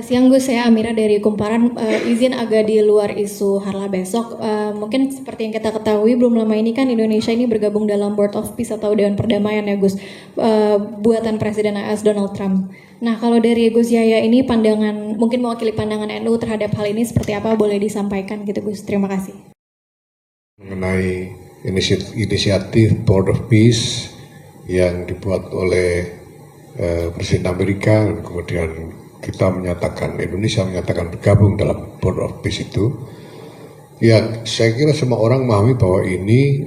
Siang Gus, saya Amira dari Kumparan. Izin agak di luar isu Harlah besok. Mungkin seperti yang kita ketahui belum lama ini kan Indonesia ini bergabung dalam Board of Peace atau Dewan Perdamaian ya Gus, buatan Presiden AS Donald Trump. Nah kalau dari Gus Yahya ini pandangan, mungkin mewakili pandangan NU terhadap hal ini seperti apa, boleh disampaikan gitu Gus. Terima kasih. Mengenai inisiatif Board of Peace yang dibuat oleh Presiden Amerika, kemudian Indonesia menyatakan bergabung dalam Board of Peace itu, ya saya kira semua orang memahami bahwa ini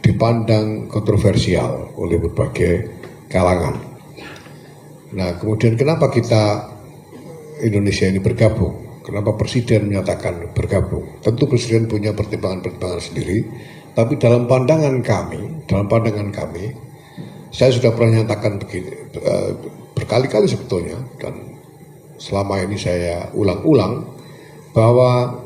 dipandang kontroversial oleh berbagai kalangan. Nah kemudian kenapa Indonesia ini bergabung? Kenapa Presiden menyatakan bergabung? Tentu Presiden punya pertimbangan-pertimbangan sendiri, tapi dalam pandangan kami, saya sudah pernah nyatakan begini, berkali-kali sebetulnya, dan selama ini saya ulang-ulang, bahwa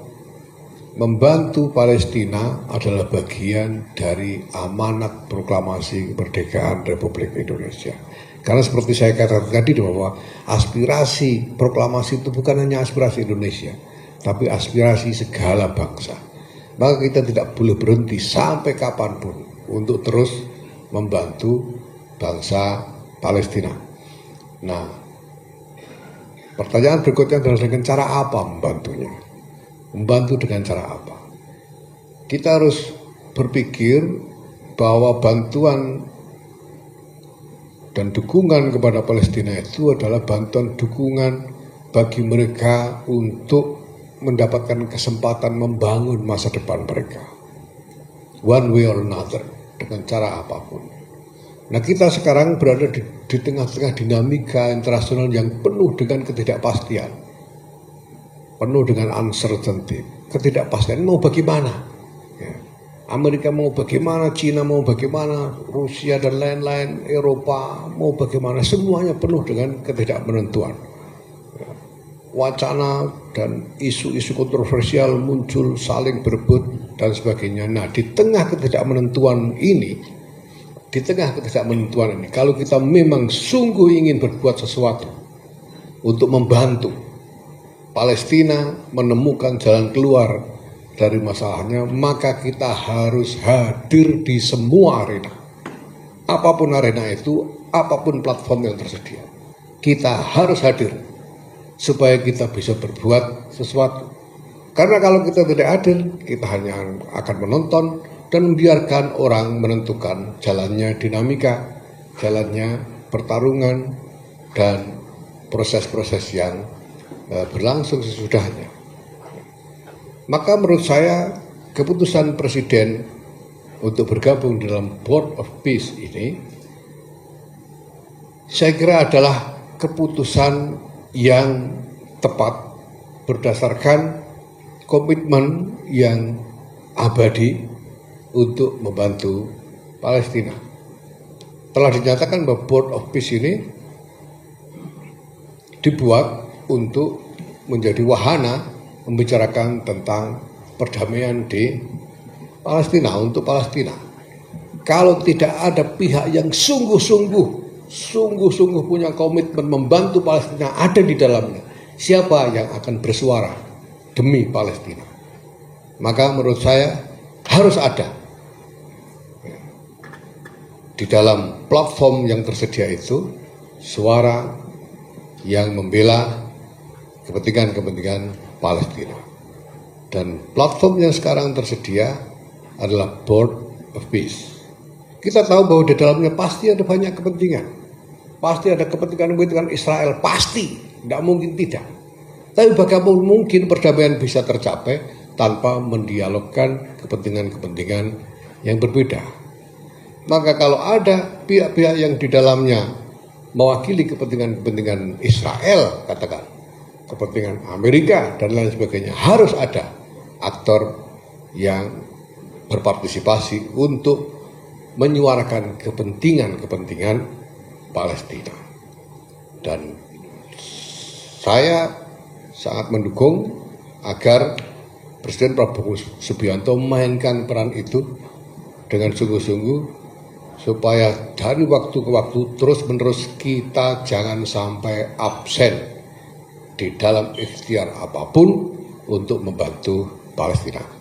membantu Palestina adalah bagian dari amanat proklamasi kemerdekaan Republik Indonesia. Karena seperti saya katakan tadi bahwa aspirasi proklamasi itu bukan hanya aspirasi Indonesia, tapi aspirasi segala bangsa. Maka kita tidak boleh berhenti sampai kapanpun untuk terus membantu bangsa Palestina. Nah, pertanyaan berikutnya adalah dengan cara apa membantunya? Membantu dengan cara apa? Kita harus berpikir bahwa bantuan dan dukungan kepada Palestina itu adalah bantuan dukungan bagi mereka untuk mendapatkan kesempatan membangun masa depan mereka, one way or another, dengan cara apapun. Nah kita sekarang berada di tengah-tengah dinamika internasional yang penuh dengan ketidakpastian, penuh dengan uncertainty, ketidakpastian. Mau bagaimana? Ya. Amerika mau bagaimana, Cina mau bagaimana, Rusia dan lain-lain, Eropa mau bagaimana, semuanya penuh dengan ketidakmenentuan. Ya. Wacana dan isu-isu kontroversial muncul, saling berebut dan sebagainya. Nah di tengah ketidakmenentuan ini, kalau kita memang sungguh ingin berbuat sesuatu untuk membantu Palestina menemukan jalan keluar dari masalahnya, maka kita harus hadir di semua arena. Apapun arena itu, apapun platform yang tersedia, kita harus hadir supaya kita bisa berbuat sesuatu. Karena kalau kita tidak hadir, kita hanya akan menonton dan membiarkan orang menentukan jalannya dinamika, jalannya pertarungan, dan proses-proses yang berlangsung sesudahnya. Maka menurut saya keputusan Presiden untuk bergabung dalam Board of Peace ini, saya kira adalah keputusan yang tepat berdasarkan komitmen yang abadi untuk membantu Palestina. Telah dinyatakan bahwa Board of Peace ini dibuat untuk menjadi wahana membicarakan tentang perdamaian di Palestina, untuk Palestina. Kalau tidak ada pihak yang sungguh-sungguh punya komitmen membantu Palestina ada di dalamnya, siapa yang akan bersuara demi Palestina? Maka menurut saya harus ada di dalam platform yang tersedia itu suara yang membela kepentingan Palestina. Dan platform yang sekarang tersedia adalah Board of Peace. Kita tahu bahwa di dalamnya pasti ada banyak kepentingan. Pasti ada kepentingan Israel, pasti, tidak mungkin tidak. Tapi bagaimana mungkin perdamaian bisa tercapai tanpa mendialogkan kepentingan-kepentingan yang berbeda? Maka kalau ada pihak-pihak yang di dalamnya mewakili kepentingan Israel, katakan, kepentingan Amerika dan lain sebagainya, harus ada aktor yang berpartisipasi untuk menyuarakan kepentingan Palestina. Dan saya sangat mendukung agar Presiden Prabowo Subianto memainkan peran itu dengan sungguh-sungguh supaya dari waktu ke waktu terus-menerus kita jangan sampai absen di dalam ikhtiar apapun untuk membantu Palestina.